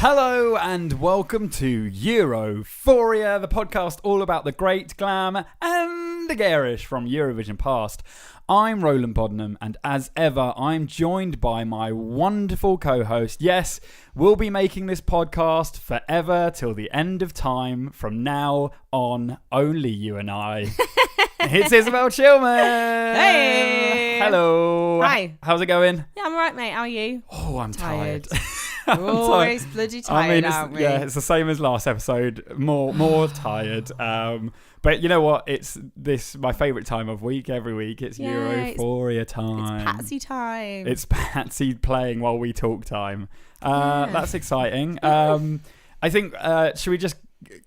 Hello and welcome to Europhoria, the podcast all about the great glam and the garish from Eurovision past. I'm Roland and as ever, I'm joined by my wonderful co-host. Yes, we'll be making this podcast forever till the end of time. From now on, only you and I. It's Isabel Chilman. Hey. Hello. Hi. How's it going? Yeah, I'm alright, mate. How are you? Oh, I'm tired. We're always bloody tired, aren't we? Yeah, it's the same as last episode. More tired. But you know what? It's my favourite time of week. Every week, it's Europhoria time. It's Patsy time. It's Patsy playing while we talk time. That's exciting. I think should we just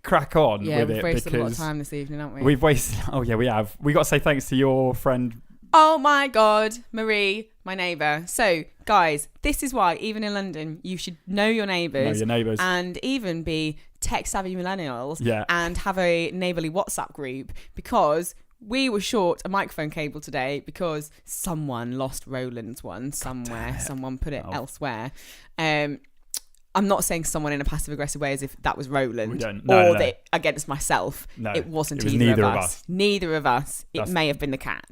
crack on with it? We've wasted a lot of because time this evening, haven't we? we've wasted. Oh yeah, we have. We got to say thanks to your friend. Oh my God, Marie, my neighbour. So, guys, this is why, even in London, you should know your neighbours. And even be tech-savvy millennials. Yeah. And have a neighbourly WhatsApp group, because we were short a microphone cable today because someone lost Roland's one somewhere. Someone put it elsewhere. I'm not saying someone in a passive-aggressive way as if that was Roland No. that against myself. No, it wasn't it was either of us. Neither of us. It may have been the cat.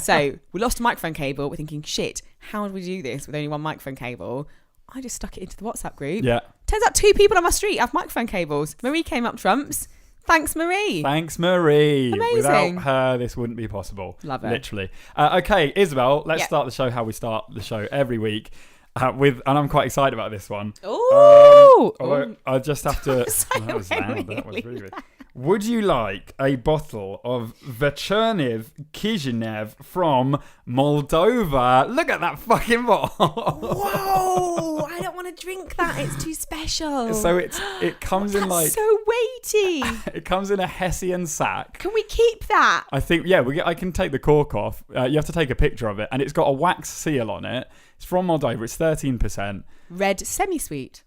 So we lost a microphone cable. We're thinking, shit, how do we do this with only one microphone cable? I just stuck it into the WhatsApp group. Yeah. Turns out 2 people on my street have microphone cables. Marie came up trumps. Thanks, Marie. Amazing. Without her, this wouldn't be possible. Love it. Literally. Okay, Isabel, let's start the show how we start the show every week. And I'm quite excited about this one. I just have to. That was loud. That was really good. Would you like a bottle of Vecherniv Kishinev from Moldova? Look at that fucking bottle. Whoa! I don't want to drink that. It's too special. So it comes in like so weighty. It comes in a Hessian sack. Can we keep that? I think I can take the cork off. You have to take a picture of it, and it's got a wax seal on it. It's from Moldova. It's 13%. Red semi-sweet.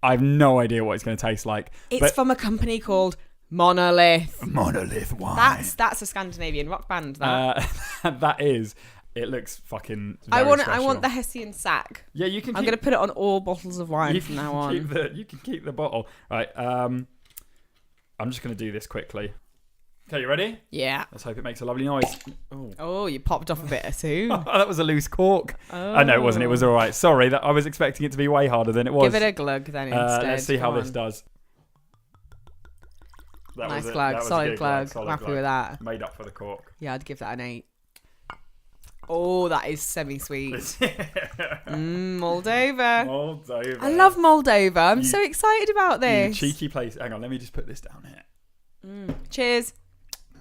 I have no idea what it's going to taste like. It's from a company called Monolith. Monolith wine. That's a Scandinavian rock band. That is. It looks fucking. I want the Hessian sack. Yeah, you can. I'm going to put it on all bottles of wine from now on. You can keep the bottle. Right. I'm just going to do this quickly. Okay, you ready? Yeah. Let's hope it makes a lovely noise. Oh, you popped off a bit too. That was a loose cork. Oh. I know it wasn't. It was all right. Sorry, I was expecting it to be way harder than it was. Give it a glug then instead. Let's see how this does. Nice glug, solid glug. I'm happy with that. Made up for the cork. Yeah, I'd give that an 8. Oh, that is semi-sweet. Moldova. I love Moldova. I'm so excited about this. Cheeky place. Hang on, let me just put this down here. Cheers.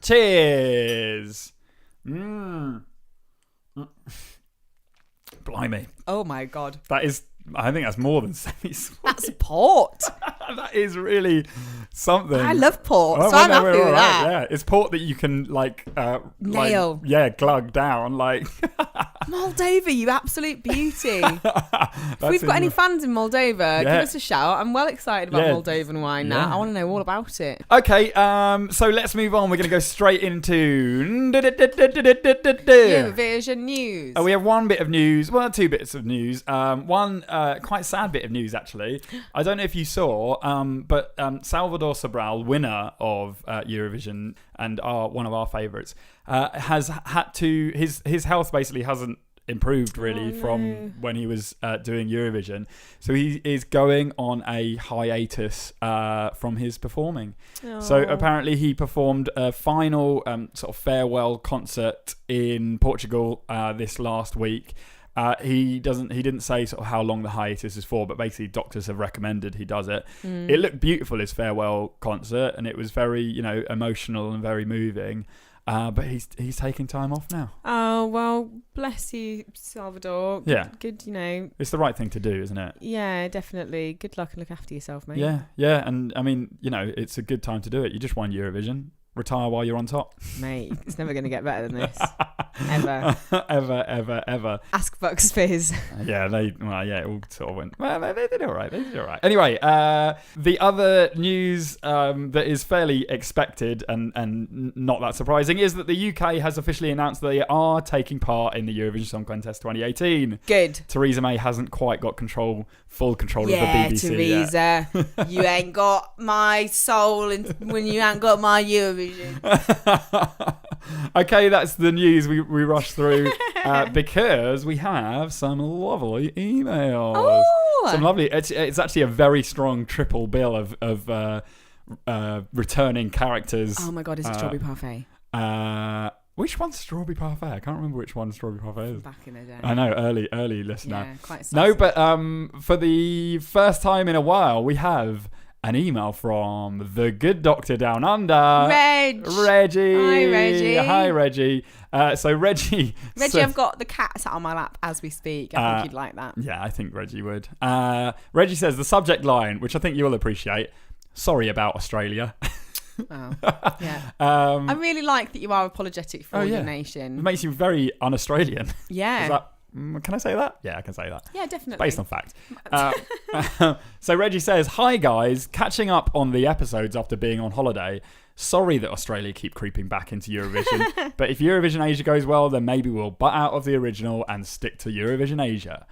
Cheers. Blimey. Oh my God. I think that's more than semi-sweet. That's port. That is really something. I love port, so I'm happy with that. Yeah, it's port that you can nail. Glug down Moldova, you absolute beauty. If we've got any fans in Moldova, give us a shout. I'm well excited about Moldovan wine now. I want to know all about it. Okay, so let's move on. We're going to go straight into Eurovision news. We have one bit of news. Well, 2 bits of news. One quite sad bit of news, actually. I don't know if you saw, but Salvador Sobral, winner of Eurovision and one of our favourites, has had to his health basically hasn't improved really from when he was doing Eurovision, so he is going on a hiatus from his performing. So apparently he performed a final sort of farewell concert in Portugal this last week. He didn't say sort of how long the hiatus is for, but basically doctors have recommended he does it. It looked beautiful, his farewell concert, and it was very, emotional and very moving. But he's taking time off now. Oh, well, bless you, Salvador. Good, It's the right thing to do, isn't it? Yeah, definitely. Good luck and look after yourself, mate. Yeah. And I mean, it's a good time to do it. You just won Eurovision. Retire while you're on top. Mate, it's never going to get better than this. ever. Ask Bucks Fizz. Yeah, it all sort of went. Well, they did all right. Anyway, the other news that is fairly expected and not that surprising is that the UK has officially announced that they are taking part in the Eurovision Song Contest 2018. Good. Theresa May hasn't quite got full control of the BBC Theresa, yet. you ain't got my soul when you ain't got my Eurovision. Okay, that's the news we rushed through because we have some lovely emails. Oh. Some lovely. It's actually a very strong triple bill of returning characters. Oh my God, is it Strawberry Parfait? Which one's Strawberry Parfait? I can't remember which one Strawberry Parfait is. Back in the day. I know, early listener. Yeah, quite No, sassy. but for the first time in a while, we have an email from the good doctor down under. Reggie. Hi, Reggie. So Reggie, I've got the cat sat on my lap as we speak. I think you'd like that. Yeah, I think Reggie would. Reggie says the subject line, which I think you'll appreciate. Sorry about Australia. Oh, yeah. I really like that you are apologetic for your nation. It makes you very un-Australian. Yeah. Can I say that? Yeah, I can say that. Yeah, definitely. Based on fact. So Reggie says, hi guys, catching up on the episodes after being on holiday. Sorry that Australia keep creeping back into Eurovision, but if Eurovision Asia goes well, then maybe we'll butt out of the original and stick to Eurovision Asia.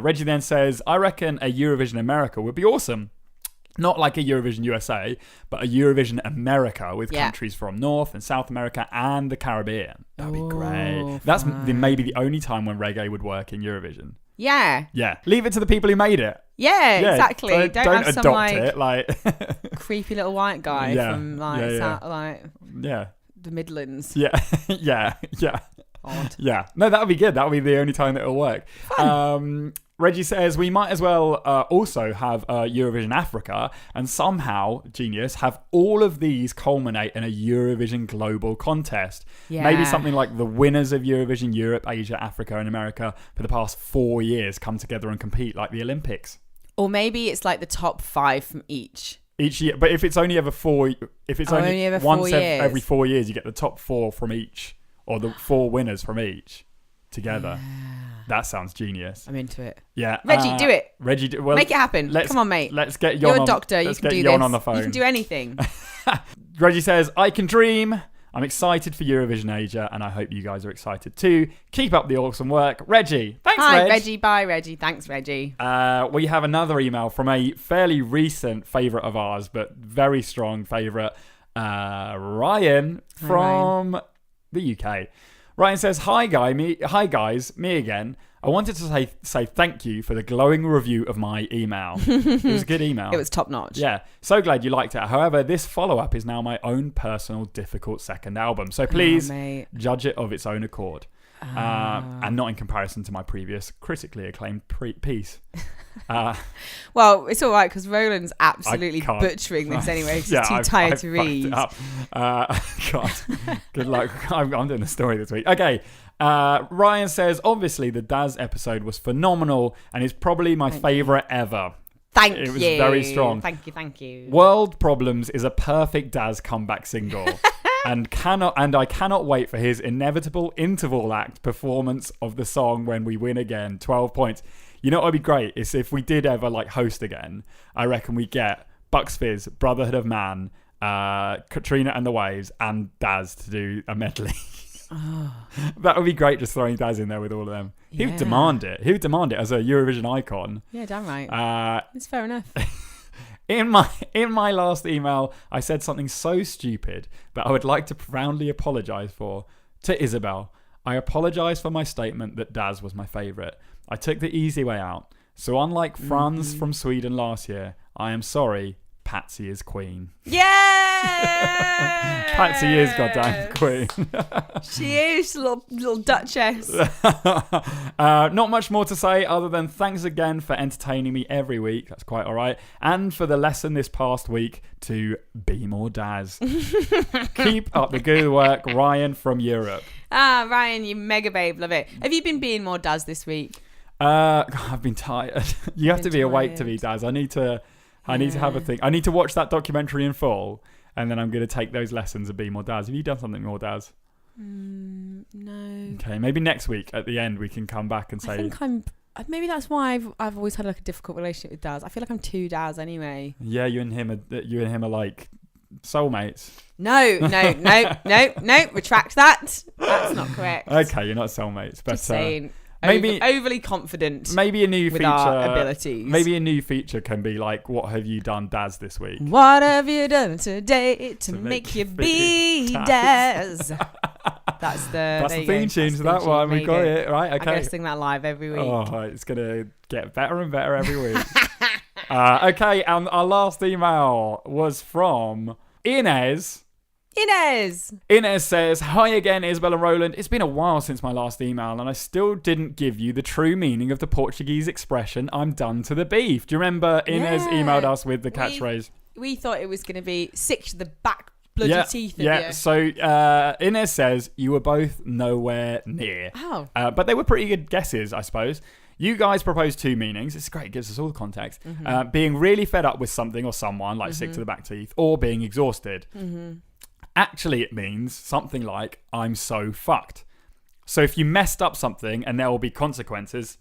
Reggie then says, I reckon a Eurovision America would be awesome. Not like a Eurovision USA, but a Eurovision America with countries from North and South America and the Caribbean. That'd be great. That's maybe the only time when reggae would work in Eurovision. Yeah. Yeah. Leave it to the people who made it. Yeah, exactly. Don't have adopt some it. Like creepy little white guy from the Midlands. Yeah. Yeah. Odd. Yeah. No, that would be good. That would be the only time that it'll work. Reggie says we might as well also have Eurovision Africa and somehow, genius, have all of these culminate in a Eurovision global contest. Yeah. Maybe something like the winners of Eurovision Europe, Asia, Africa and America for the past 4 years come together and compete like the Olympics. Or maybe it's like the top 5 from each year. But if it's only ever once every 4 years, you get the top 4 from each or the 4 winners from each together. Yeah. That sounds genius. I'm into it. Yeah. Reggie, do it. Reggie, make it happen. Come on, mate. Let's get Jon You're a doctor. You can do this. On the phone. You can do anything. Reggie says, I can dream. I'm excited for Eurovision Asia, and I hope you guys are excited too. Keep up the awesome work. Reggie. Thanks, Hi, Reg. Reggie. Bye, Reggie. Thanks, Reggie. We have another email from a fairly recent favourite of ours, but very strong favourite, Ryan from the UK. Ryan says, Hi guys, me again. I wanted to say thank you for the glowing review of my email. It was a good email. It was top notch. Yeah, so glad you liked it. However, this follow-up is now my own personal difficult second album. So please judge it of its own accord. And not in comparison to my previous critically acclaimed piece. Well, it's all right because Roland's absolutely butchering this anyway. He's too tired to read. God, good luck. I'm doing the story this week. Okay. Ryan says, obviously the Daz episode was phenomenal and is probably my favourite ever. Thank you. It was very strong. Thank you. World Problems is a perfect Daz comeback single. And I cannot wait for his inevitable interval act performance of the song when we win again. 12 points. You know what would be great is if we did ever host again, I reckon we get Bucks Fizz, Brotherhood of Man, Katrina and the Waves, and Daz to do a medley. Oh. That would be great, just throwing Daz in there with all of them. He would demand it. He would demand it as a Eurovision icon. Yeah, damn right. It's fair enough. In my last email, I said something so stupid that I would like to profoundly apologise for. To Isabel, I apologise for my statement that Daz was my favourite. I took the easy way out. So unlike Franz from Sweden last year, I am sorry, Patsy is queen. Yeah! Patsy is goddamn queen. She is, little duchess. Not much more to say other than thanks again for entertaining me every week. That's quite all right. And for the lesson this past week to be more Daz. Keep up the good work, Ryan from Europe. Ryan, you mega babe. Love it. Have you been being more Daz this week? I've been tired. You have to be awake to be Daz. I need to have a thing. I need to watch that documentary in full, and then I'm going to take those lessons and be more Daz. Have you done something more Daz? No. Okay, maybe next week at the end we can come back and say. I think I'm. Maybe that's why I've always had like a difficult relationship with Daz. I feel like I'm two Daz anyway. Yeah, you and him are like soulmates. No. Retract that. That's not correct. Okay, you're not soulmates, but just saying. Maybe overly confident. Maybe a new with feature. Our abilities. Maybe a new feature can be like, "What have you done, Daz, this week? What have you done today to make you be Daz?" That's the theme tune to that one. We got it right. Okay. I'm gonna sing that live every week. Oh, it's gonna get better and better every week. Okay, and our last email was from Inez. Inez says, "Hi again, Isabel and Roland. It's been a while since my last email, and I still didn't give you the true meaning of the Portuguese expression, 'I'm done to the beef.' Do you remember Inez emailed us with the catchphrase? We thought it was going to be sick to the back bloody teeth of you. So Inez says, you were both nowhere near. Oh. But they were pretty good guesses, I suppose. You guys proposed two meanings. It's great. It gives us all the context. Mm-hmm. Being really fed up with something or someone, like sick to the back teeth, or being exhausted. Mm-hmm. Actually, it means something like, I'm so fucked. So if you messed up something and there will be consequences,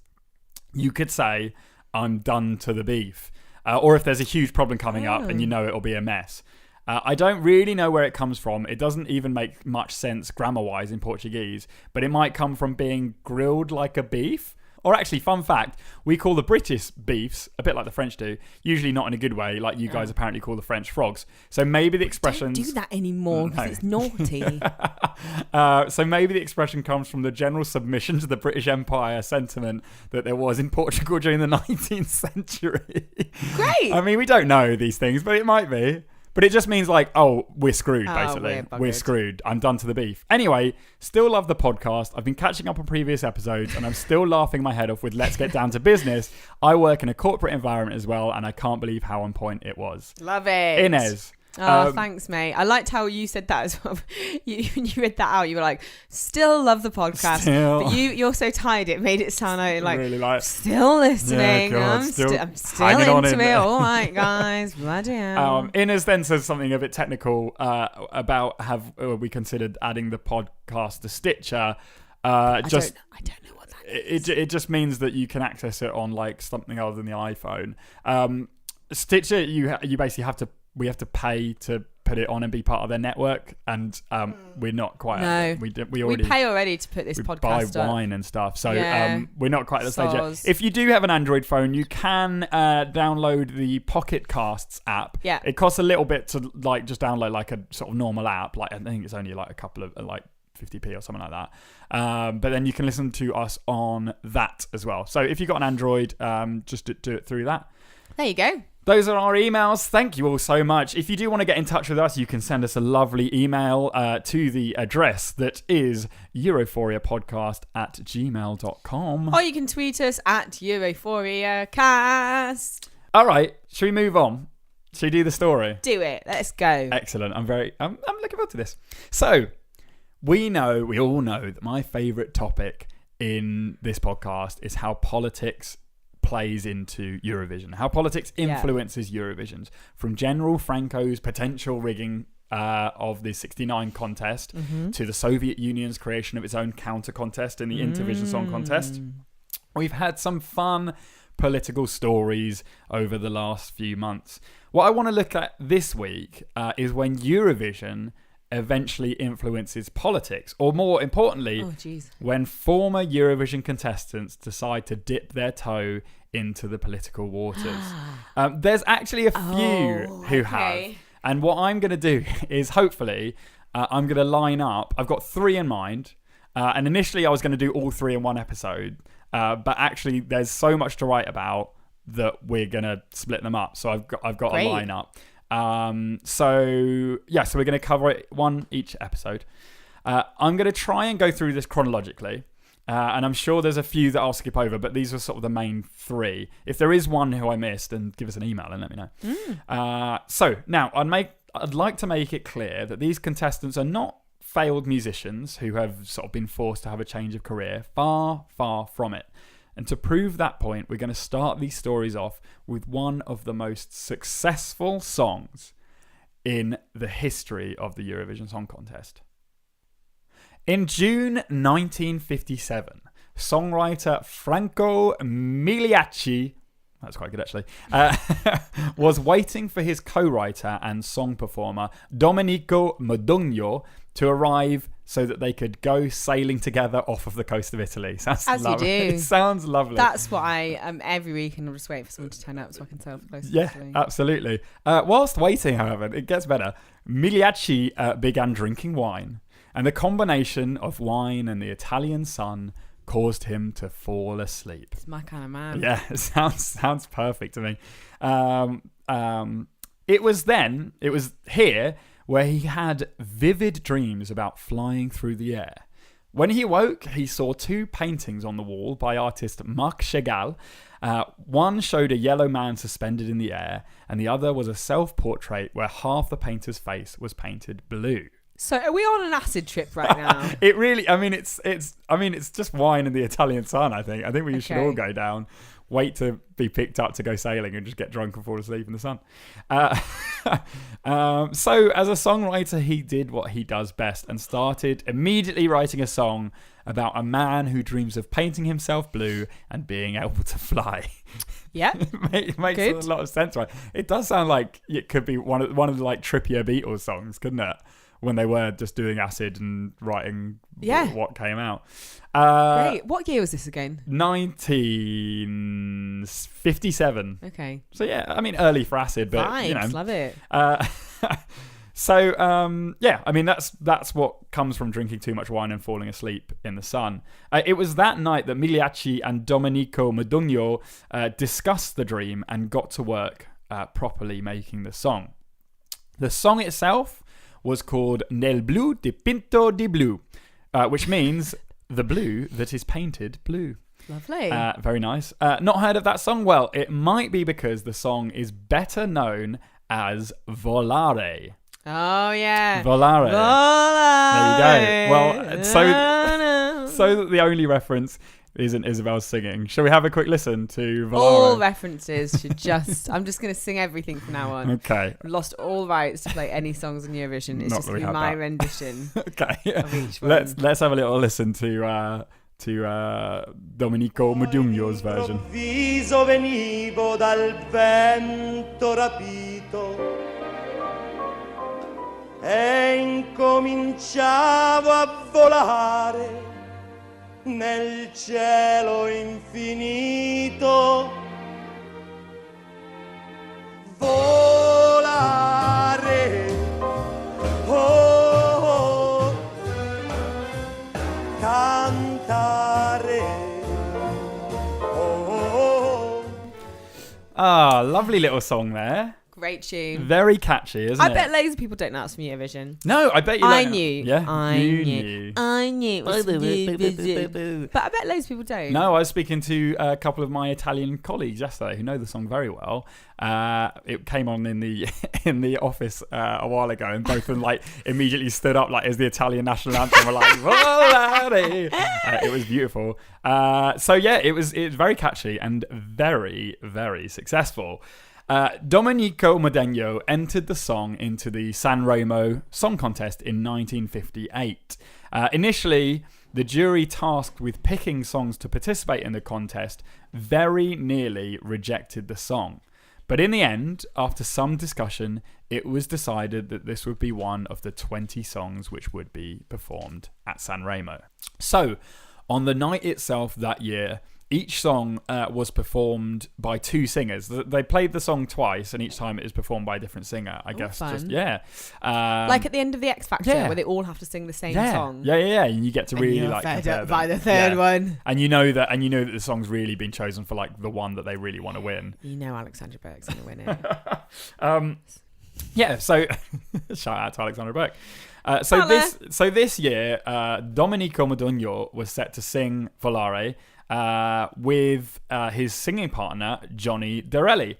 you could say, I'm done to the beef. Or if there's a huge problem coming up and you know it'll be a mess. I don't really know where it comes from. It doesn't even make much sense grammar-wise in Portuguese, but it might come from being grilled like a beef. Or actually, fun fact, we call the British beefs, a bit like the French do, usually not in a good way, like you guys apparently call the French frogs. So maybe the expression... Don't do that anymore because it's naughty. So maybe the expression comes from the general submission to the British Empire sentiment that there was in Portugal during the 19th century. Great! I mean, we don't know these things, but it might be. But it just means like, we're screwed, basically. We're screwed. I'm done to the beef. Anyway, still love the podcast. I've been catching up on previous episodes and I'm still laughing my head off with Let's Get Down to Business. I work in a corporate environment as well and I can't believe how on point it was. Love it. Inez. Oh, thanks, mate. I liked how you said that as well. You read that out. You were like, still love the podcast. But you're so tired, it made it sound like, really like still listening. Yeah, God, I'm still into it. All right, guys. Bloody hell. Inez then says something a bit technical about have we considered adding the podcast to Stitcher. I don't know what that is. It just means that you can access it on like something other than the iPhone. Stitcher, you basically we have to pay to put it on and be part of their network, and we're not quite. No, we pay already to put this podcast buy up. wine and stuff. So we're not quite at the stage yet. Soz. If you do have an Android phone, you can download the Pocket Casts app. Yeah, it costs a little bit to like just download like a sort of normal app. Like I think it's only like a couple of like 50p or something like that. But then you can listen to us on that as well. So if you've got an Android, just do it through that. There you go. Those are our emails. Thank you all so much. If you do want to get in touch with us, you can send us a lovely email to the address that is europhoriapodcast@gmail.com. Or you can tweet us at EurophoriaCast. All right. Should we move on? Should we do the story? Do it. Let's go. Excellent. I'm looking forward to this. So we all know that my favourite topic in this podcast is how politics plays into Eurovision, how politics influences Eurovisions, from General Franco's potential rigging of the 69 contest to the Soviet Union's creation of its own counter contest in the Intervision Song Contest. We've had some fun political stories over the last few months. What I want to look at this week is when Eurovision eventually influences politics, or more importantly, when former Eurovision contestants decide to dip their toe into the political waters. There's actually a few who have, and what I'm going to do is hopefully I'm going to line up. I've got three in mind, and initially I was going to do all three in one episode, but actually there's so much to write about that we're going to split them up. So I've got a line up. So we're going to cover it one each episode. I'm going to try and go through this chronologically, and I'm sure there's a few that I'll skip over, but these are sort of the main three. If there is one who I missed, then give us an email and let me know. So now I'd like to make it clear that these contestants are not failed musicians who have sort of been forced to have a change of career. Far, far from it. And to prove that point, we're going to start these stories off with one of the most successful songs in the history of the Eurovision Song Contest. In June 1957, songwriter Franco Migliacci, that's quite good actually, was waiting for his co-writer and song performer Domenico Modugno to arrive so that they could go sailing together off of the coast of Italy. Sounds As lovely. you do. It sounds lovely. That's what I every weekend I'll just wait for someone to turn up so I can sail for close to Yeah, Italy. absolutely. Whilst waiting, however, it gets better. Migliacci began drinking wine, and the combination of wine and the Italian sun caused him to fall asleep. It's my kind of man. Yeah, it sounds perfect to me. It was here where he had vivid dreams about flying through the air. When he awoke, he saw two paintings on the wall by artist Marc Chagall. One showed a yellow man suspended in the air, and the other was a self-portrait where half the painter's face was painted blue. So are we on an acid trip right now? It really, it's just wine and the Italian sun, I think. I think we should all go down, wait to be picked up to go sailing and just get drunk and fall asleep in the sun. So as a songwriter, he did what he does best and started immediately writing a song about a man who dreams of painting himself blue and being able to fly. Yeah. It makes a lot of sense, right? It does sound like it could be one of the like trippier Beatles songs, couldn't it? When they were just doing acid and writing what came out. Great. What year was this again? 1957. Okay. So yeah, I mean early for acid, but Vibes, you know. love it. Yeah, I mean that's what comes from drinking too much wine and falling asleep in the sun. It was that night that Migliacci and Domenico Modugno discussed the dream and got to work properly making the song. The song itself was called Nel blu dipinto di blu, which means the blue that is painted blue. Lovely. Very nice. Not heard of that song? Well, it might be because the song is better known as Volare. Oh, yeah. Volare. Volare. There you go. Well, so that the only reference isn't Isabel's singing. Shall we have a quick listen to Volare? All references should just... I'm just going to sing everything from now on. Okay. I've lost all rights to play any songs in Eurovision. It's Not just that we going to be have my that. rendition Okay. of each one. Let's have a little listen to Domenico Modugno's version. Improvviso venivo dal vento rapito e incominciavo a volare nel cielo infinito. Volare, oh, cantare, oh. Ah, lovely little song there. Great tune. Very catchy, isn't I it? bet loads of people don't know that's from Eurovision. No, I bet you I don't. knew. Yeah, I you knew. I knew. It was Eurovision. But I bet loads of people don't. No, I was speaking to a couple of my Italian colleagues yesterday who know the song very well. It came on in the office a while ago, and both of them like immediately stood up like as the Italian national anthem. Were like, Volare! It was beautiful. So yeah, it was very catchy and very, very successful. Domenico Modugno entered the song into the Sanremo Song Contest in 1958. Initially, the jury tasked with picking songs to participate in the contest very nearly rejected the song. But in the end, after some discussion, it was decided that this would be one of the 20 songs which would be performed at Sanremo. So, on the night itself that year, each song was performed by two singers. They played the song twice, and each time it is performed by a different singer, I guess. Fun. Just yeah. Like at the end of the X Factor, where they all have to sing the same song. Yeah. And you get to really and like fed compare up by them. the third one. And you know that the song's really been chosen for like the one that they really want to win. You know Alexandra Burke's going to win it. Yeah. So shout out to Alexandra Burke. So this year, Domenico Modugno was set to sing Volare with his singing partner, Johnny Dorelli.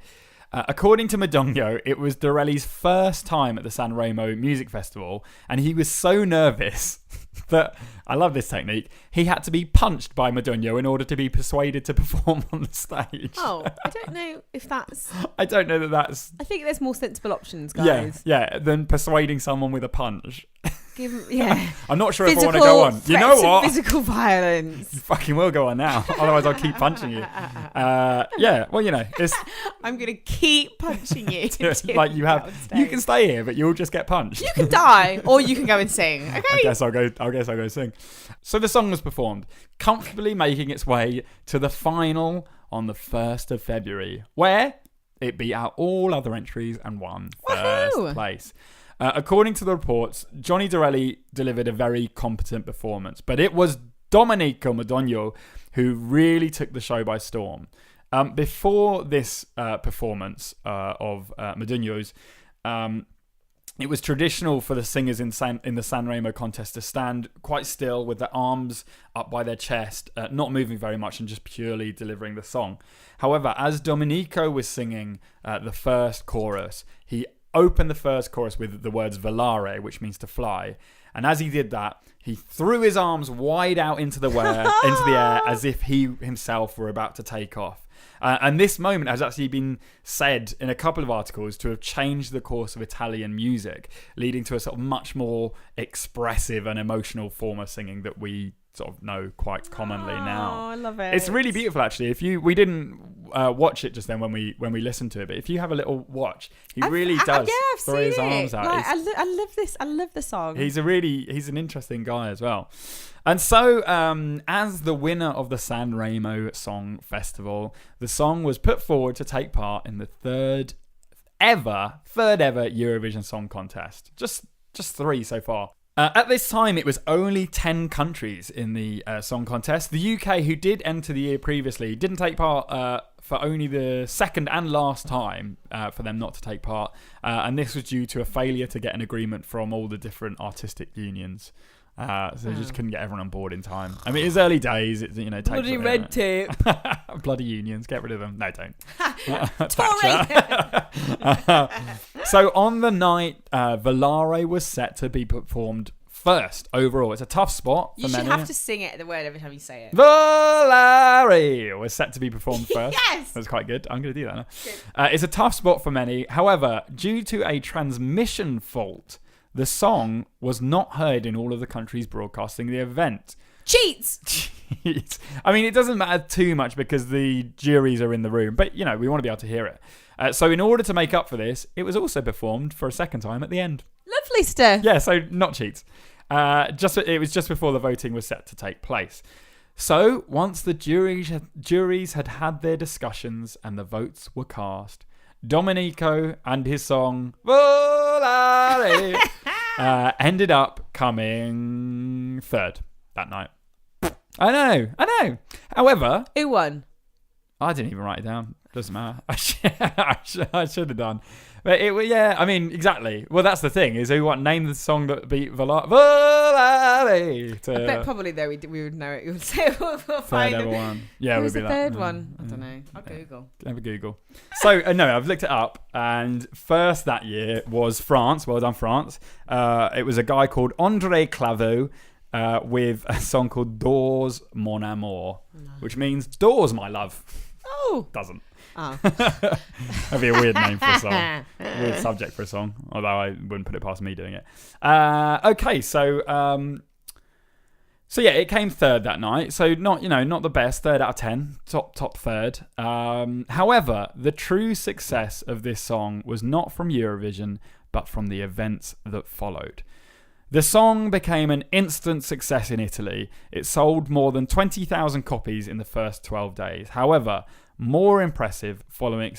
According to Modugno, it was Dorelli's first time at the Sanremo Music Festival, and he was so nervous that, I love this technique, he had to be punched by Modugno in order to be persuaded to perform on the stage. Oh, I don't know if that's... I don't know that that's... I think there's more sensible options, guys. Yeah, than persuading someone with a punch. Yeah. I'm not sure if I want to go on. You know what? Physical violence. You fucking will go on now. Otherwise, I'll keep punching you. Yeah. Well, it's I'm gonna keep punching you. like you have. You can stay here, but you'll just get punched. You can die, or you can go and sing. Okay. I guess I'll go sing. So the song was performed, comfortably making its way to the final on the 1st of February, where it beat out all other entries and won first place. According to the reports, Johnny Dorelli delivered a very competent performance, but it was Domenico Modugno who really took the show by storm. Before this performance of Modugno's, it was traditional for the singers in the Sanremo contest to stand quite still with their arms up by their chest, not moving very much and just purely delivering the song. However, as Domenico was singing the first chorus, he opened the first chorus with the words volare, which means to fly. And as he did that, he threw his arms wide out into the air as if he himself were about to take off. And this moment has actually been said in a couple of articles to have changed the course of Italian music, leading to a sort of much more expressive and emotional form of singing that we sort of know quite commonly now. Oh, I love it. It's really beautiful, actually. We didn't watch it just then when we listened to it, but if you have a little watch, he really does throw his arms out. Like, I love this. I love the song. He's an interesting guy as well. And so, as the winner of the Sanremo Song Festival, the song was put forward to take part in the third ever Eurovision Song Contest. Just 3 so far. At this time, it was only 10 countries in the song contest. The UK, who did enter the year previously, didn't take part for only the second and last time for them not to take part. And this was due to a failure to get an agreement from all the different artistic unions. So they just couldn't get everyone on board in time. I mean, it's early days. It takes bloody red tape. Bloody unions. Get rid of them. No, don't. Tory. So on the night, Volare was set to be performed first overall. It's a tough spot for You should many. have to sing it the word every time you say it. Volare was set to be performed first. Yes! That's quite good. I'm going to do that now. It's a tough spot for many. However, due to a transmission fault, the song was not heard in all of the countries broadcasting the event. Cheats! I mean, it doesn't matter too much because the juries are in the room, but, we want to be able to hear it. So in order to make up for this, it was also performed for a second time at the end. Lovely stuff. Yeah, so not cheats. It was just before the voting was set to take place. So once the juries had their discussions and the votes were cast, Domenico and his song Volare ended up coming third that night. I know. However, Who won? I didn't even write it down. Doesn't matter. I should have done. But I mean, exactly. Well, that's the thing, is who name the song that beat Volare. I bet probably though we would know it. You would say we'll find third ever one. Yeah, Who's would be the that. third one? I don't know. I'll Google. Have a Google. So, no, I've looked it up, and first that year was France. Well done, France. It was a guy called André Claveau with a song called Doors Mon Amour, which means doors, my love. Oh. Doesn't. Oh. That'd be a weird name for a song. Weird subject for a song, although I wouldn't put it past me doing it. Okay, so yeah, it came third that night. So not the best, 3rd out of 10, top third. However, the true success of this song was not from Eurovision, but from the events that followed. The song became an instant success in Italy. It sold more than 20,000 copies in the first 12 days. However, more impressive following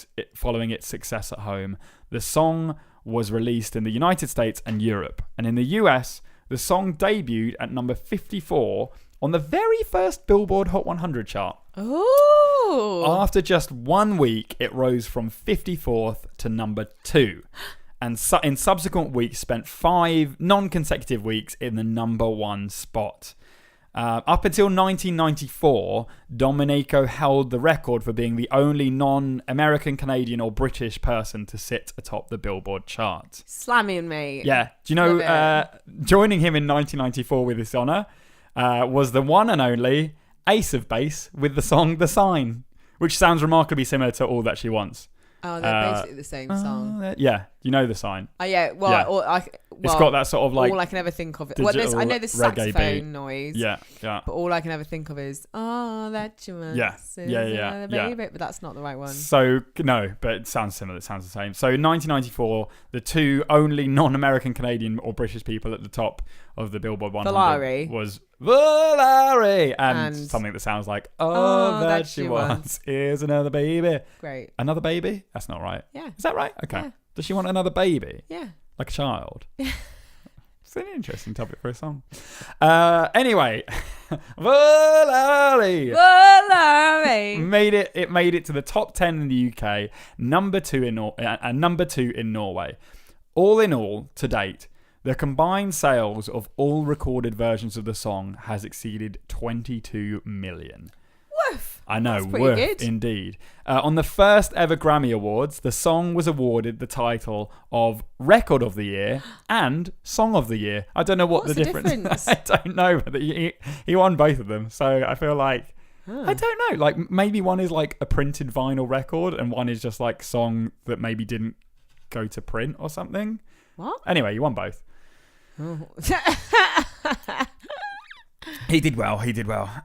its success at home, the song was released in the United States and Europe. And in the US, the song debuted at number 54 on the very first Billboard Hot 100 chart. Oh! After just 1 week, it rose from 54th to number 2. And in subsequent weeks, spent 5 non-consecutive weeks in the number 1 spot. Up until 1994, Domenico held the record for being the only non-American, Canadian or British person to sit atop the Billboard chart. Slamming me. Yeah. Do you know, joining him in 1994 with this honour was the one and only Ace of Base with the song The Sign, which sounds remarkably similar to All That She Wants. Oh, they're basically the same song. Yeah. You know the sign. Oh yeah. Well, Yeah. It's got that sort of like all I can ever think of. Well, I know the reggae saxophone beat. noise. Yeah. But all I can ever think of is that you want. Yeah. Baby, but that's not the right one. So no, but it sounds similar. It sounds the same. So in 1994, the two only non-American, Canadian, or British people at the top of the Billboard 100 Valari. was Valari and something that sounds like that she wants is another baby. Great. Another baby? That's not right. Yeah. Is that right? Okay. Yeah. Does she want another baby? Yeah. Like a child? Yeah. It's an interesting topic for a song. Anyway, Valari made it to the top 10 in the UK, number 2 in Norway. All in all, to date, the combined sales of all recorded versions of the song has exceeded 22 million. Woof. I know, That's pretty woof, good. indeed. On the first ever Grammy Awards, the song was awarded the title of Record of the Year and Song of the Year. I don't know what's the difference. I don't know, but he won both of them. So I feel like, I don't know, like maybe one is like a printed vinyl record and one is just like song that maybe didn't go to print or something. What? Anyway, you won both. Oh. He did well.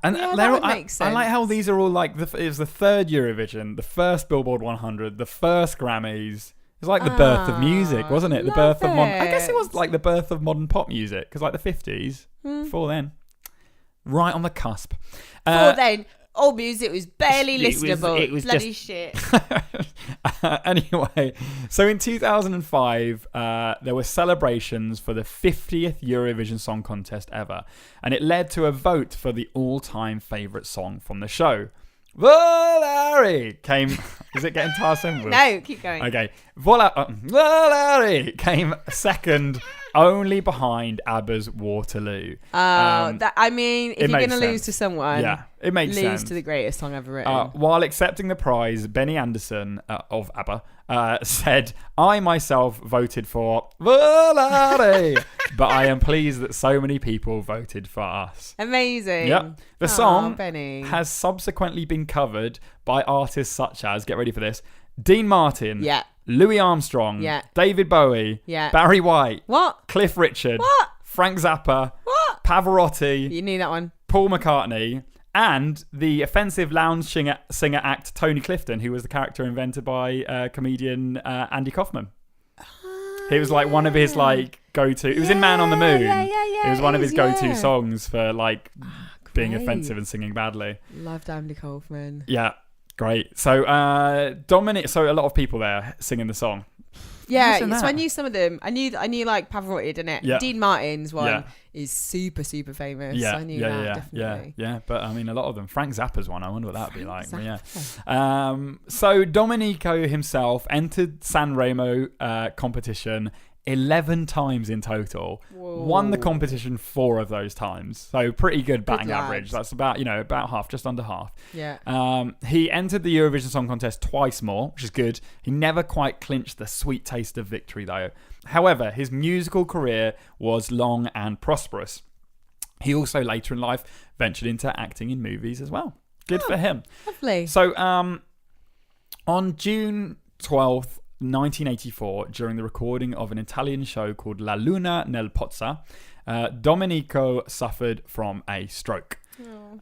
And Yeah, that would make I like sense. how these are all like, it was the third Eurovision, the first Billboard 100, the first Grammys. It was like the birth of music, wasn't it? The love birth of modern... I guess it. it was like the birth of modern pop music, because like the 50s, before then. Right on the cusp. Before then, all music was barely it was- listenable. it was Bloody just- shit. Anyway, so in 2005, there were celebrations for the 50th Eurovision Song Contest ever, and it led to a vote for the all-time favourite song from the show. Valari came... Is it getting tiresome? No, keep going. Okay. Valari came second, only behind ABBA's Waterloo. I mean, if it you're makes going to lose sense. to someone, Yeah, it makes lose sense. to the greatest song ever written. While accepting the prize, Benny Andersson of ABBA said, "I myself voted for Valari, but I am pleased that so many people voted for us." Amazing. Yep. The song Benny. has subsequently been covered by artists such as, get ready for this, Dean Martin, Yeah. Louis Armstrong, Yeah. David Bowie, Yeah. Barry White, What? Cliff Richard, What? Frank Zappa, What? Pavarotti, You knew that one. Paul McCartney, and the offensive lounge singer act Tony Clifton, who was the character invented by comedian Andy Kaufman. He was like one of his like go-to. It was in Man on the Moon. Yeah, It was one of his go-to yeah. songs for like being Great. offensive and singing badly. Loved Andy Kaufman. Yeah, great. So Dominic, so a lot of people there singing the song. Yeah, Imagine so that. I knew some of them. I knew like Pavarotti, didn't it? Yeah. Dean Martin's one Yeah. is super, super famous. Yeah, I knew that, definitely. yeah. But I mean, a lot of them. Frank Zappa's one. I wonder what that'd be like. But yeah. Zappa. So Domenico himself entered Sanremo competition 11 times in total. Whoa. Won the competition 4 of those times. So pretty good batting lad. average. That's about half, just under half. Yeah. He entered the Eurovision Song Contest twice more, which is good. He never quite clinched the sweet taste of victory, though. However, his musical career was long and prosperous. He also later in life ventured into acting in movies as well. Good for him. Lovely. So, on June 12th, 1984, during the recording of an Italian show called La Luna nel Pozza, Domenico suffered from a stroke.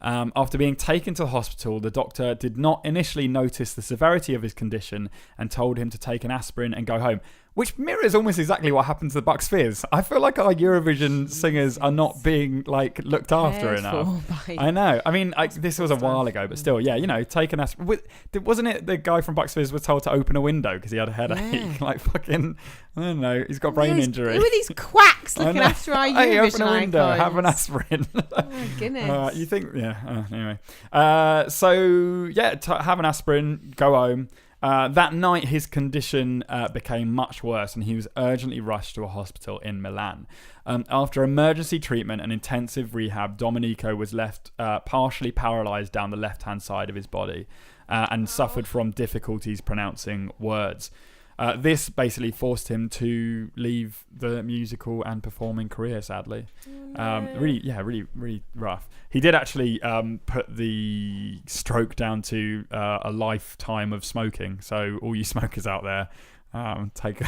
After being taken to the hospital, the doctor did not initially notice the severity of his condition and told him to take an aspirin and go home, which mirrors almost exactly what happened to the Bucks Fizz. I feel like our Eurovision singers are not being like looked after enough. I know. I mean, this was a while ago, but still, yeah, take an aspirin. Wasn't it the guy from Bucks Fizz was told to open a window because he had a headache? Yeah. Like fucking, I don't know, he's got brain injury. Who are these quacks I looking know. after our Hey, Eurovision open a window, icons? have an aspirin. Oh my goodness. You think, yeah. Anyway, have an aspirin, go home. That night, his condition became much worse, and he was urgently rushed to a hospital in Milan. After emergency treatment and intensive rehab, Domenico was left partially paralysed down the left-hand side of his body and suffered from difficulties pronouncing words. This basically forced him to leave the musical and performing career, sadly. Really rough. He did actually put the stroke down to a lifetime of smoking. So all you smokers out there, Take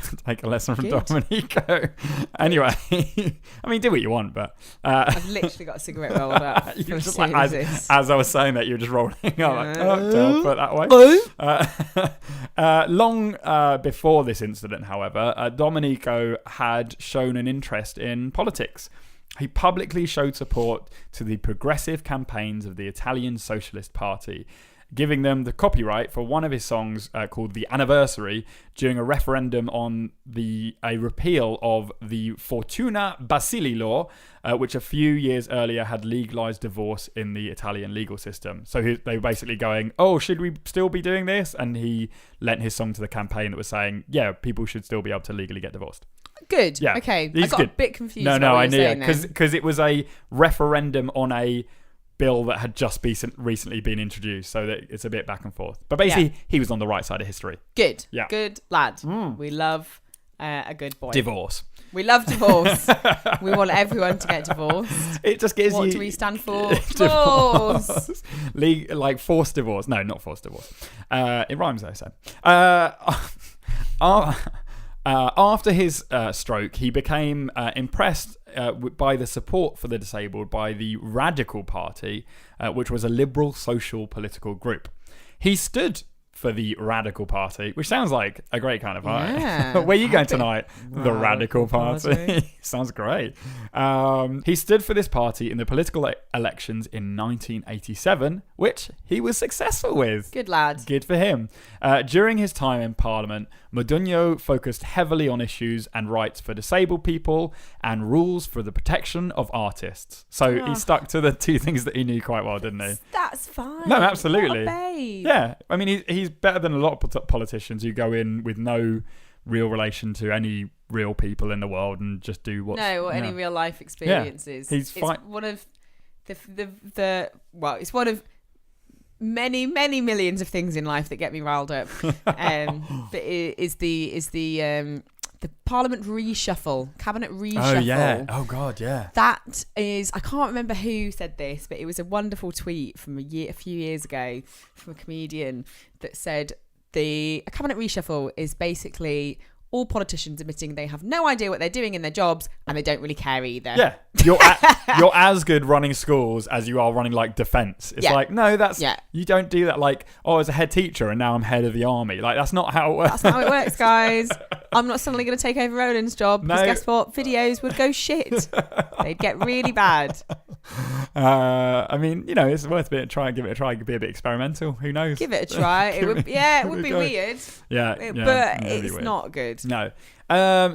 a lesson from Good. Domenico. Anyway, I mean, do what you want, but I've literally got a cigarette rolled up. you for just seeing like, this. as I was saying that, you were just rolling up. Like, oh, put it that way. Long before this incident, however, Domenico had shown an interest in politics. He publicly showed support to the progressive campaigns of the Italian Socialist Party, giving them the copyright for one of his songs called The Anniversary during a referendum on a repeal of the Fortuna Basili law, which a few years earlier had legalised divorce in the Italian legal system. So they were basically going, oh, should we still be doing this? And he lent his song to the campaign that was saying, yeah, people should still be able to legally get divorced. Good. Yeah. Okay. He's I got good. a bit confused. No, about what I you knew were it saying because it was a referendum on a bill that had just recently been introduced, so that it's a bit back and forth. But basically, he was on the right side of history. Good. Yeah. Good lad. We love a good boy. Divorce. We love divorce. We want everyone to get divorced. It just gives What you. do we stand for? Divorce. Divorce. Like forced divorce. No, not forced divorce. It rhymes though, so. After his stroke, he became impressed by the support for the disabled by the Radical Party, which was a liberal social political group. He stood for the Radical Party, which sounds like a great kind of party. Yeah. Where are you going tonight? The Radical Party. Sounds great. He stood for this party in the political elections in 1987, which he was successful with. Good lad. Good for him. During his time in Parliament, Modugno focused heavily on issues and rights for disabled people and rules for the protection of artists. So he stuck to the two things that he knew quite well, didn't he? That's fine. No, absolutely. What a babe. Yeah, I mean, he's better than a lot of politicians who go in with no real relation to any real people in the world and just do what's... No, or any real life experiences. He's fine. It's one of it's one of many millions of things in life that get me riled up. But it is the Parliament reshuffle, cabinet reshuffle. Oh yeah. Oh god, yeah. That is, I can't remember who said this, but it was a wonderful tweet from a few years ago from a comedian that said a cabinet reshuffle is basically all politicians admitting they have no idea what they're doing in their jobs and they don't really care either. Yeah, you're as good running schools as you are running like defence. It's like, no, you don't do that. Like, oh, I was a head teacher and now I'm head of the army. Like, that's not how it works. That's not how it works, guys. I'm not suddenly going to take over Roland's job because guess what? Videos would go shit. They'd get really bad. I mean, it's worth a bit. Try and give it a try. Be a bit experimental. Who knows? Give it a try. It would be weird. But it's not good. No.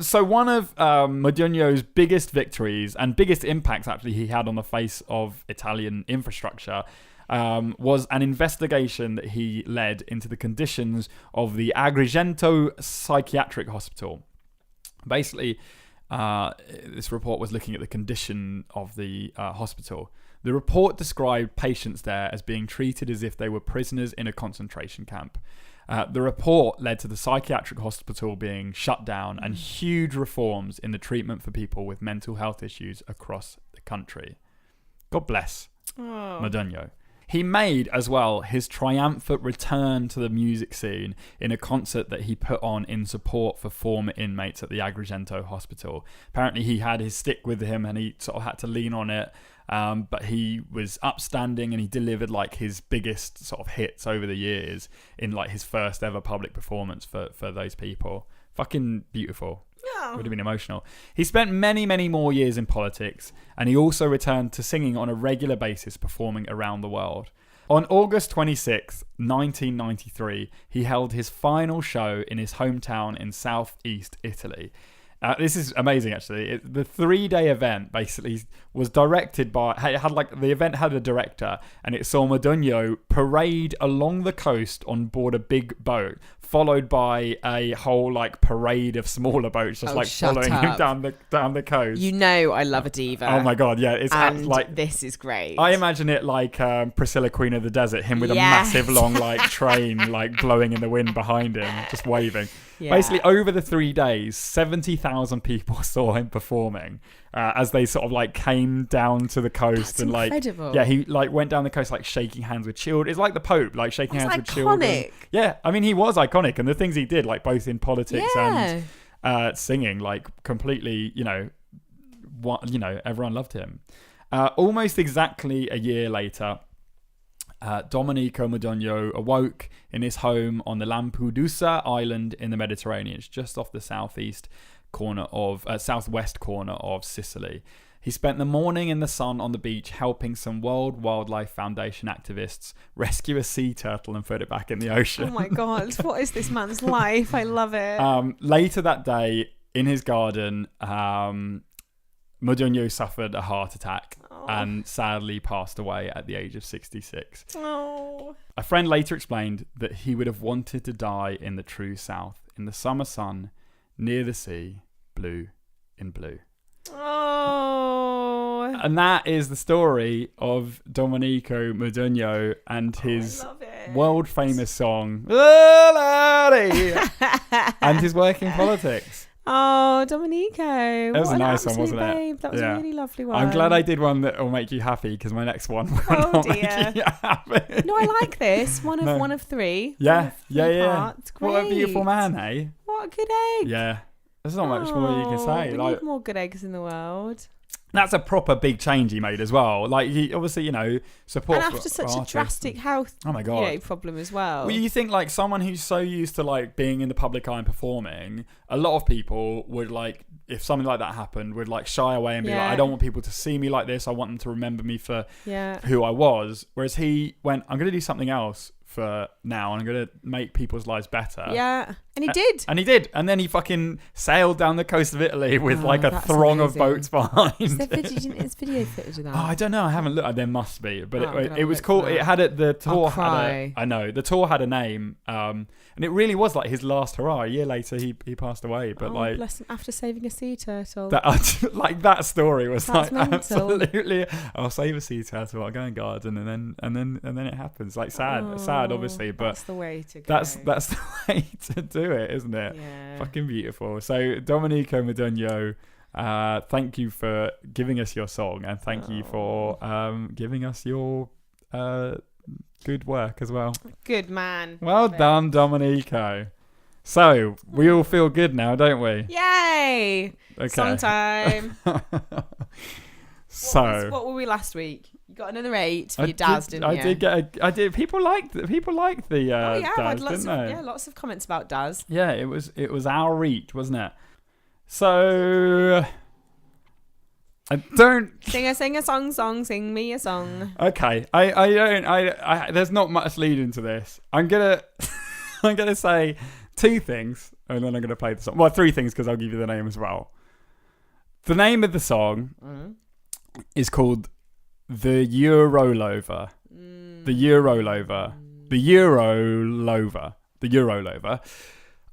So one of Modugno's biggest victories and biggest impacts actually he had on the face of Italian infrastructure was an investigation that he led into the conditions of the Agrigento Psychiatric Hospital. Basically, this report was looking at the condition of the hospital. The report described patients there as being treated as if they were prisoners in a concentration camp. The report led to the psychiatric hospital being shut down and huge reforms in the treatment for people with mental health issues across the country. God bless Modugno. He made, as well, his triumphant return to the music scene in a concert that he put on in support for former inmates at the Agrigento hospital. Apparently he had his stick with him and he sort of had to lean on it. But he was upstanding and he delivered like his biggest sort of hits over the years in like his first ever public performance for those people. Fucking beautiful. Yeah. Would have been emotional. He spent many more years in politics and he also returned to singing on a regular basis, performing around the world. On August 26th, 1993, he held his final show in his hometown in southeast Italy. This is amazing, actually. The 3-day event basically was directed by... the event had a director, and it saw Modugno parade along the coast on board a big boat, followed by a whole parade of smaller boats, just following him down the coast. You know, I love a diva. Oh my god, yeah! This is great. I imagine it like Priscilla, Queen of the Desert, him with a massive long train blowing in the wind behind him, just waving. Yeah. Basically, over the 3 days, 70,000 60,000 people saw him performing as they sort of like came down to the coast. That's and incredible. like, yeah, he like went down the coast like shaking hands with children. It's like the Pope, like shaking hands with children. Iconic. Yeah, I mean, he was iconic, and the things he did, like both in politics and singing, like completely, everyone loved him. Almost exactly a year later, Domenico Modugno awoke in his home on the Lampedusa island in the Mediterranean. It's just off the southwest corner of Sicily. He spent the morning in the sun on the beach helping some World Wildlife Foundation activists rescue a sea turtle and put it back in the ocean. Oh my God, what is this man's life? I love it. Later that day, in his garden, Modugno suffered a heart attack and sadly passed away at the age of 66. Oh. A friend later explained that he would have wanted to die in the true south, in the summer sun, near the sea, blue in blue. Oh. And that is the story of Domenico Modugno and his world famous song and his work in politics. Oh, Domenico. That was a nice one, wasn't it? That was a really lovely one. I'm glad I did one that will make you happy, because my next one will not make you happy. No, I like this. One of three. Yeah, Parts. Great. What a beautiful man, eh? What a good egg. Yeah. There's not much more you can say. We like, need more good eggs in the world. That's a proper big change he made as well. Like, he obviously, support. And after such a drastic health problem as well. Well, you think like someone who's so used to like being in the public eye and performing, a lot of people would like, if something like that happened, would like shy away and be like, I don't want people to see me like this. I want them to remember me for who I was. Whereas he went, I'm going to do something else for now, and I'm going to make people's lives better. Yeah. And he did. And he did. And then he fucking sailed down the coast of Italy with like a throng of boats behind. Is video footage of that? Oh, I don't know. I haven't looked. There must be. But it was cool. It had the tour I know. The tour had a name. And it really was like his last hurrah. A year later, he passed away. But like, bless him, after saving a sea turtle. That story was That's like mental. Absolutely. I'll save a sea turtle. I'll go and garden, and then it happens. Like sad, obviously. But that's the way to go. That's the way to do it, isn't it? Yeah. Fucking beautiful. So Domenico Modugno, thank you for giving us your song, and thank you for giving us your good work as well. Good man. Well done, Domenico. So we all feel good now, don't we? Yay! Okay. Song time. So what were we last week? You got another 8 for your Daz, didn't you? I did. People liked the Daz, didn't they? Lots of comments about Daz. Yeah, it was our reach, wasn't it? So I don't sing a song, sing me a song. Okay, I there's not much lead into this. I'm gonna say 2 things, and then I'm gonna play the song. Well, 3 things, because I'll give you the name as well. The name of the song is called The Eurollover. The Eurollover. The Eurollover. The Eurollover.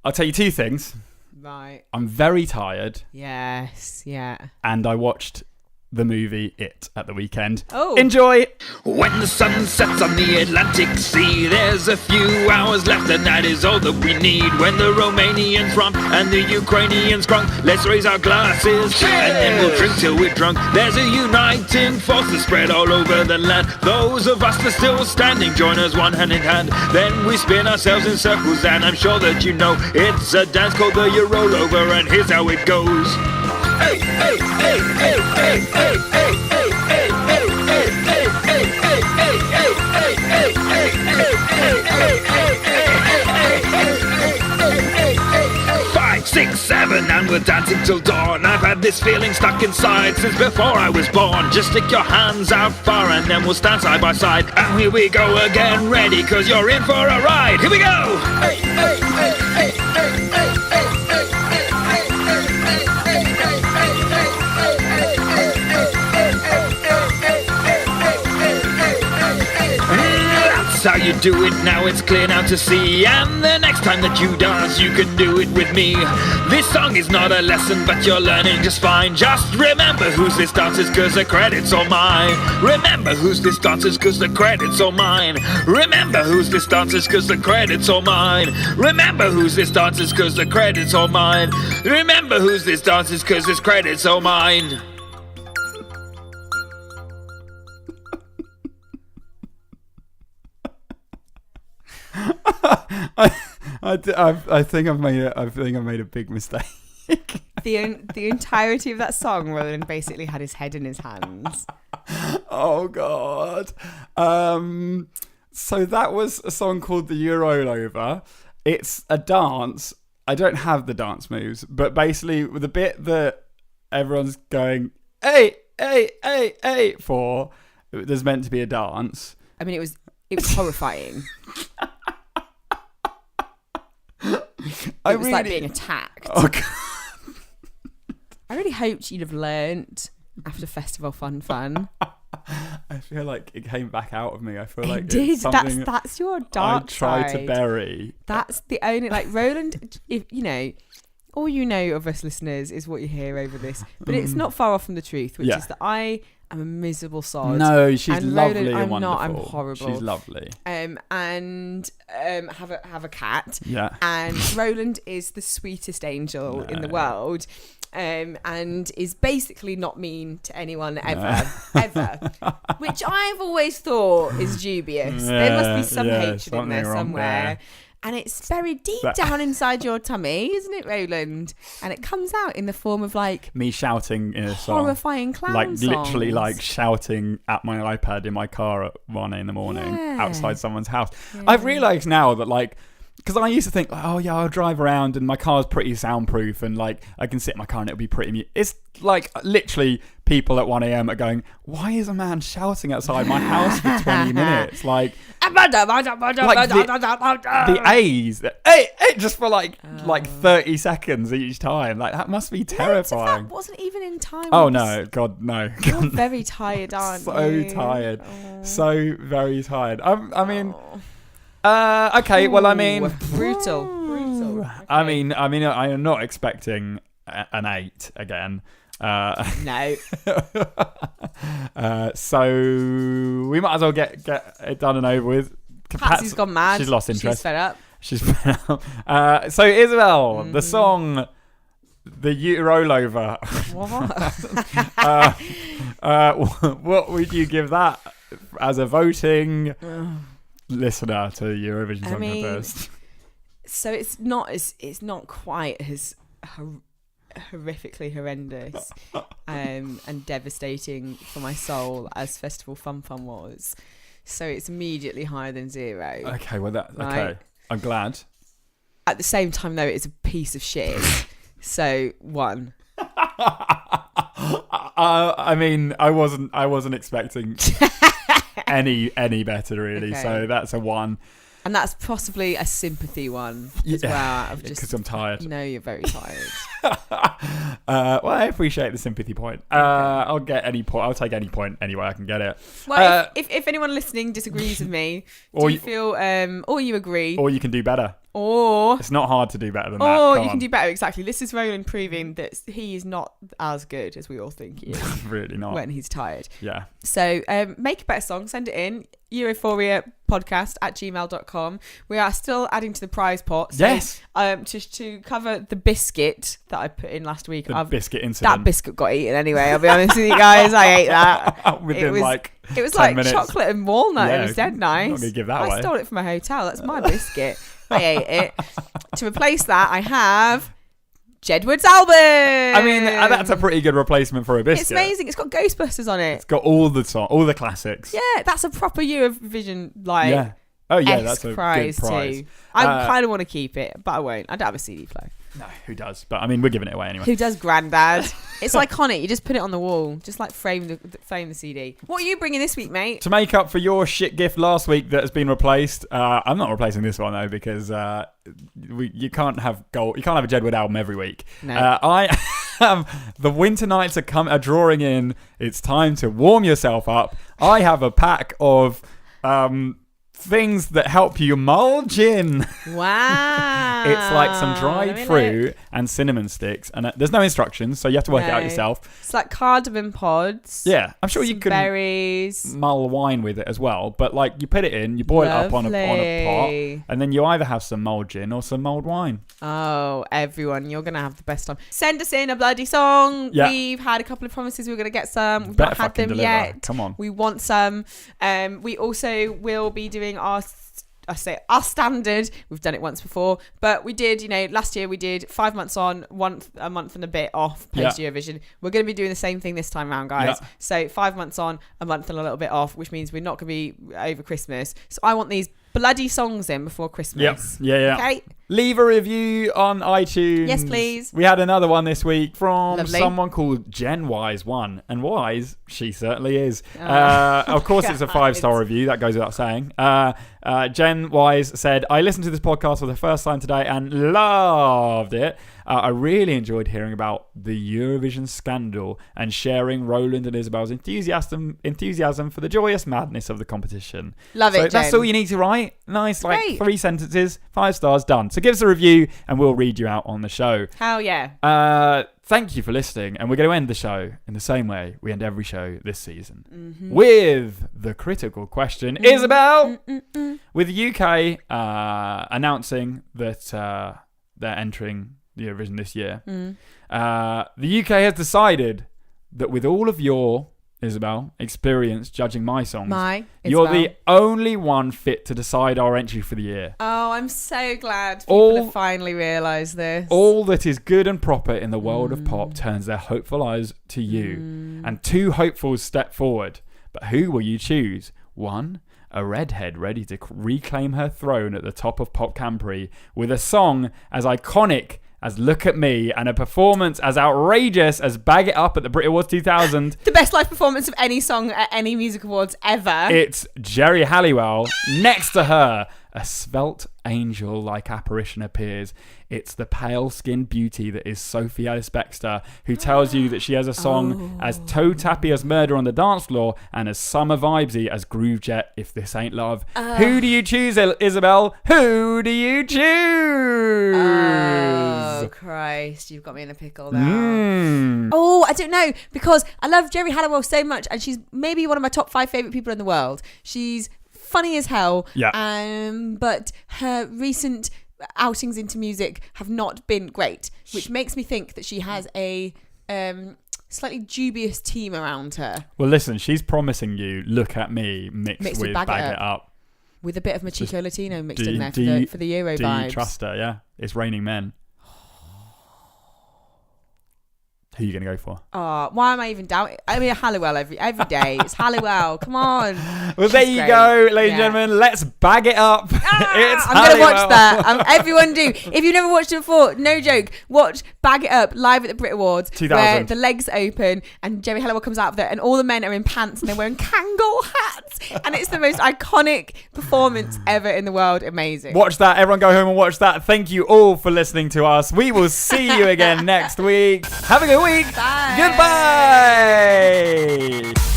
I'll tell you 2 things. Right. I'm very tired. Yes, yeah. And I watched the movie It at the weekend. Oh. Enjoy! When the sun sets on the Atlantic Sea, there's a few hours left, and that is all that we need. When the Romanians romp and the Ukrainians crunk, let's raise our glasses and then we'll drink till we're drunk. There's a uniting force that's spread all over the land. Those of us that are still standing join us one hand in hand. Then we spin ourselves in circles, and I'm sure that you know it's a dance called the Eurollover, and here's how it goes. Hey, hey, hey, hey, hey, hey, hey, hey, hey, hey, hey, hey, hey, hey, hey, hey, 5, 6, 7, and we're dancing till dawn. I've had this feeling stuck inside since before I was born. Just stick your hands out far, and then we'll stand side by side. And here we go again, ready, 'cause you're in for a ride. Here we go. Hey, hey, hey, hey, hey, hey, hey. how you do it. Now it's clear now to see. And the next time that you dance, you can do it with me. This song is not a lesson, but you're learning just fine. Just remember who's this dances, cause the credit's all mine. Remember who's this dances, cause the credit's all mine. Remember who's this dances, cause the credit's all mine. Remember who's this dances, cause the credit's all mine. Remember who's this dances, cause this credit's all mine. I think I've made a big mistake. The entirety of that song, Roland basically had his head in his hands. Oh God. So that was a song called the Eurollover. It's a dance. I don't have the dance moves, but basically with the bit that everyone's going, hey, hey, hey, hey, for, there's meant to be a dance. I mean, it was horrifying. It was like being attacked. Oh, God. I really hoped you'd have learnt after Festival Fun. I feel like it came back out of me. I feel like it did. It's something That's your dark I tried side. to bury. That's the only, like, Roland, if you know, all you know of us listeners is what you hear over this, but it's not far off from the truth, which is that I am a miserable sod. No, she's and lovely Roland, and wonderful. I'm horrible. She's lovely. And have a cat. Yeah. And Roland is the sweetest angel in the world. And is basically not mean to anyone ever, which I've always thought is dubious. There must be some hatred in there somewhere. And it's buried deep down inside your tummy, isn't it, Roland? And it comes out in the form of like me shouting in a song, horrifying clown like songs. literally like shouting at my iPad in my car at 1 a.m. outside someone's house. Yeah. I've realised now that like, because I used to think, oh yeah, I'll drive around and my car's pretty soundproof and like I can sit in my car and it'll be pretty It's like literally people at 1 a.m. are going, why is a man shouting outside my house for 20 minutes? Like the A's, hey, just for like 30 seconds each time. Like that must be terrifying. That wasn't even in time. Oh no, God no. You're very tired, aren't you? So tired. So very tired. I mean... okay, well, I mean... Brutal. Okay. I mean, I am not expecting an 8 again. No. So we might as well get it done and over with. Patsy's gone mad. She's lost interest. She's fed up. She's fed up. So Isabel, the song, the Eurollover. What? What would you give that as a voting listener to Eurovision Song Contest? So it's not quite as horrifically horrendous and devastating for my soul as Festival Fun was. So it's immediately higher than 0. Okay, well okay. Right? I'm glad. At the same time, though, it's a piece of shit. So 1. I mean, I wasn't expecting any better really. Okay. So that's a 1. And that's possibly a sympathy one as well. Because I'm tired. No, you're very tired. Well, I appreciate the sympathy point. Okay. I'll get any point. I'll take any point anyway I can get it. Well, if anyone listening disagrees with me, or you feel, or you agree, or you can do better. Or it's not hard to do better than that. Or you can do better, exactly. This is Roland proving that he is not as good as we all think he is. Really not. When he's tired. Yeah. So make a better song, send it in. Europhoria podcast@gmail.com. We are still adding to the prize pot. So, yes. To cover the biscuit that I put in last week. Biscuit incident. That biscuit got eaten anyway, I'll be honest with you guys. I ate that. It was like minutes. Chocolate and walnut. It was dead nice. I'm not gonna give that away. I stole it from a hotel. That's my biscuit. I ate it. To replace that, I have Jedward's album. I mean, that's a pretty good replacement for a biscuit. It's amazing. It's got Ghostbusters on it. It's got all the classics. Yeah, that's a proper Eurovision Yeah. Oh yeah, that's a prize good prize. Too. I kind of want to keep it, but I won't. I don't have a CD player. No, who does? But I mean, we're giving it away anyway. Who does, Grandad? It's iconic. You just put it on the wall, just like frame the CD. What are you bringing this week, mate? To make up for your shit gift last week that has been replaced, I'm not replacing this one though because you can't have gold. You can't have a Jedward album every week. No. I have the winter nights are drawing in. It's time to warm yourself up. I have a pack of things that help you mulch in. Wow. It's like some dried Let me fruit look. and cinnamon sticks, and there's no instructions, so you have to work it out No. yourself. It's like cardamom pods. Yeah, I'm sure you some can berries. mull wine with it as well, but like you put it in, you boil it up on a Lovely. pot, and then you either have some mulled gin or some mulled wine. Oh, everyone, you're going to have the best time. Send us in a bloody song. Yeah. We've had a couple of promises we were going to get some. We've Better not had fucking them deliver. yet. Come on. We want some. We also will be doing our standard. We've done it once before, but we did, last year we did 5 months on, a month and a bit off post Eurovision. We're going to be doing the same thing this time around, guys. Yeah. So 5 months on, a month and a little bit off, which means we're not going to be over Christmas. So I want these bloody songs in before Christmas. Yeah. Okay. Leave a review on iTunes. Yes, please. We had another one this week from Lovely. someone called Jen Wise1. And wise, she certainly is. Oh, of course, it's a 5-star review. That goes without saying. Jen Wise said, I listened to this podcast for the first time today and loved it. I really enjoyed hearing about the Eurovision scandal and sharing Roland and Isabel's enthusiasm for the joyous madness of the competition. Love it, That's Jen. all you need to write. Nice, like Great. 3 sentences, 5 stars, done. So give us a review and we'll read you out on the show. Hell yeah. Thank you for listening. And we're going to end the show in the same way we end every show this season. Mm-hmm. With the critical question, Isabel, with the UK announcing that they're entering the Eurovision this year, the UK has decided that with all of your, Isabel, experience judging my songs, you're the only one fit to decide our entry for the year. Oh, I'm so glad people have finally realised this. All that is good and proper in the world of pop turns their hopeful eyes to you. And 2 hopefuls step forward. But who will you choose? 1, a redhead ready to reclaim her throne at the top of Pop Campery with a song as iconic as Look at Me and a performance as outrageous as Bag It Up at the Brit Awards 2000. The best live performance of any song at any music awards ever. It's Geri Halliwell. Next to her, a svelte angel-like apparition appears. It's the pale-skinned beauty that is Sophie Ellis-Bextor, who tells you that she has a song as toe-tappy as Murder on the Dance Floor and as summer vibesy as Groove Jet, If This Ain't Love. Who do you choose, Isabel? Who do you choose? Oh, Christ. You've got me in a pickle now. Oh, I don't know, because I love Geri Halliwell so much, and she's maybe one of my top 5 favourite people in the world. She's funny as hell, but her recent outings into music have not been great, which makes me think that she has a slightly dubious team around her. Well, listen, she's promising you Look at Me mixed with Bag It Up. With a bit of Machiko Latino mixed in there for the Euro do vibes. Do you trust her? Yeah. It's Raining Men. Who are you going to go for? Why am I even doubting? I mean, Halliwell every day. It's Halliwell. Come on. Well, there you go, ladies and gentlemen. Let's bag it up. It's I'm going to watch that. Everyone do. If you've never watched it before, no joke, watch Bag It Up live at the Brit Awards 2000. where the legs open and Geri Halliwell comes out of there and all the men are in pants and they're wearing Kangol hats. And it's the most iconic performance ever in the world. Amazing. Watch that. Everyone go home and watch that. Thank you all for listening to us. We will see you again next week. Have a good week. Bye. Goodbye.